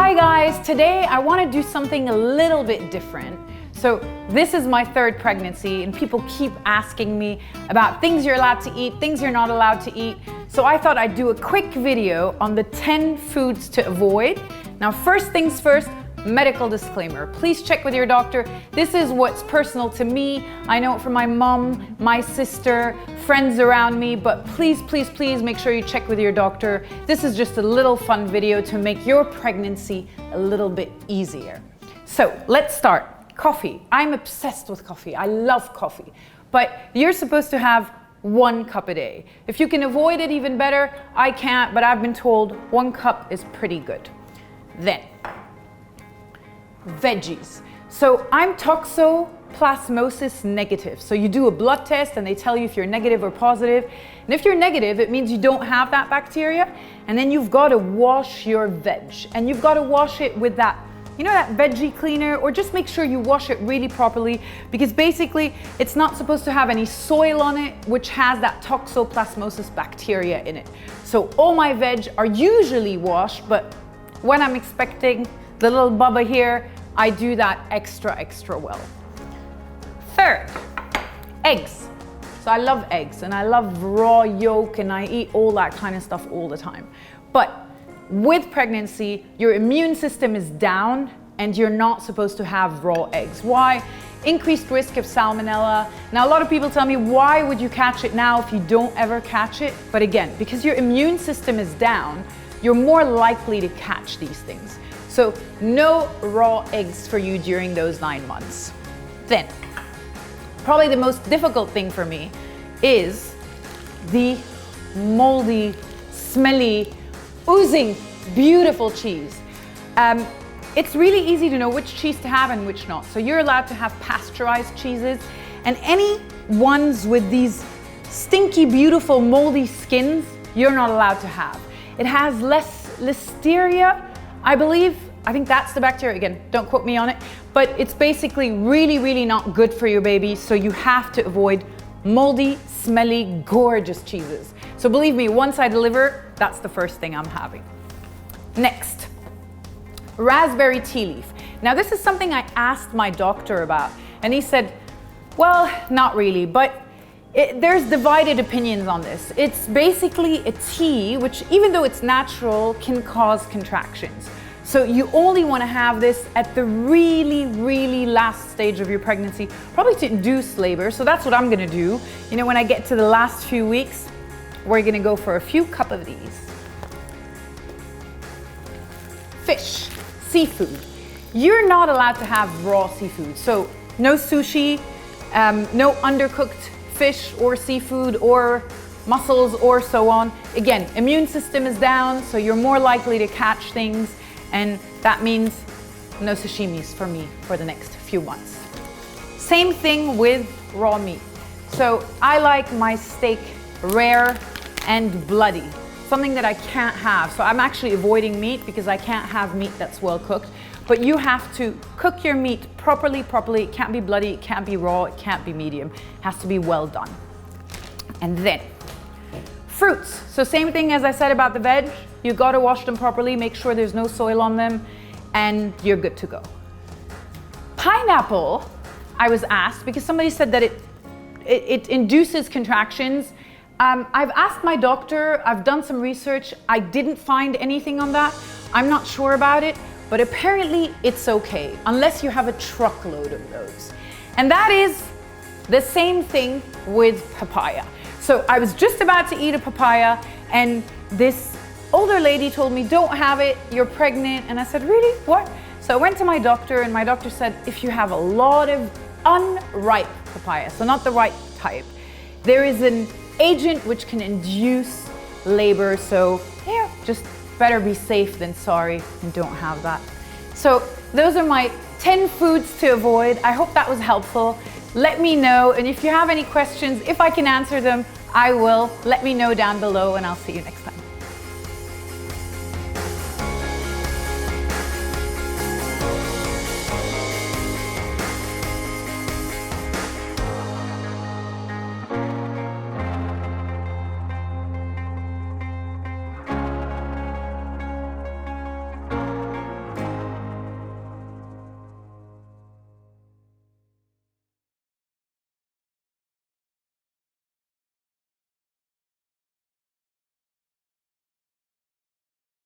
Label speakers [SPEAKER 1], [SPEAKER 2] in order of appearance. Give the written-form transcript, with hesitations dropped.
[SPEAKER 1] Hi guys, today I want to do something a little bit different. So this is my third pregnancy and people keep asking me about things you're allowed to eat, things you're not allowed to eat. So I thought I'd do a quick video on the 10 foods to avoid. Now first things first, medical disclaimer. Please check with your doctor. This is what's personal to me. I know it from my mom, my sister, friends around me, but please, please, please make sure you check with your doctor. This is just a little fun video to make your pregnancy a little bit easier. So let's start. Coffee. I'm obsessed with coffee. I love coffee, but you're supposed to have 1 cup a day. If you can avoid it, even better. I can't, but I've been told 1 cup is pretty good. Then, veggies. So I'm toxoplasmosis negative. So you do a blood test and they tell you if you're negative or positive. And if you're negative, it means you don't have that bacteria. And then you've got to wash your veg. And you've got to wash it with that, you know, that veggie cleaner, or just make sure you wash it really properly, because basically it's not supposed to have any soil on it, which has that toxoplasmosis bacteria in it. So all my veg are usually washed, but when I'm expecting the little bubba here, I do that extra well. Third, eggs. So I love eggs and I love raw yolk and I eat all that kind of stuff all the time. But with pregnancy, your immune system is down and you're not supposed to have raw eggs. Why? Increased risk of salmonella. Now, a lot of people tell me, why would you catch it now if you don't ever catch it? But again, because your immune system is down, you're more likely to catch these things. So no raw eggs for you during those 9 months. Then, probably the most difficult thing for me is the moldy, smelly, oozing, beautiful cheese. It's really easy to know which cheese to have and which not. So you're allowed to have pasteurized cheeses, and any ones with these stinky, beautiful, moldy skins, you're not allowed to have. It has less listeria, I believe. I think that's the bacteria. Again, don't quote me on it, but it's basically really not good for your baby. So you have to avoid moldy, smelly, gorgeous cheeses. So believe me, once I deliver, that's the first thing I'm having. Next, raspberry tea leaf. Now this is something I asked my doctor about, and he said, well, not really, but there's divided opinions on this. It's basically a tea, which even though it's natural, can cause contractions. So you only want to have this at the really last stage of your pregnancy, probably to induce labor. So that's what I'm going to do. You know, when I get to the last few weeks, we're going to go for a few cups of these. Fish, seafood. You're not allowed to have raw seafood. So no sushi, no undercooked fish or seafood or mussels or so on. Again, immune system is down, so you're more likely to catch things. And that means no sashimis for me for the next few months. Same thing with raw meat. So I like my steak rare and bloody, something that I can't have. So I'm actually avoiding meat because I can't have meat that's well cooked. But you have to cook your meat properly. It can't be bloody, it can't be raw, it can't be medium. It has to be well done. And then fruits. So same thing as I said about the veg. You gotta wash them properly, make sure there's no soil on them, and you're good to go. Pineapple, I was asked, because somebody said that it induces contractions. I've asked my doctor, I've done some research, I didn't find anything on that. I'm not sure about it, but apparently it's okay, unless you have a truckload of those. And that is the same thing with papaya. So I was just about to eat a papaya, and this older lady told me, don't have it, you're pregnant. And I said, really? What? So I went to my doctor, and my doctor said, if you have a lot of unripe papaya, so not the right type, there is an agent which can induce labor. So yeah, just better be safe than sorry and don't have that. So those are my 10 foods to avoid. I hope that was helpful. Let me know, and if you have any questions, if I can answer them, I will. Let me know down below, and I'll see you next time.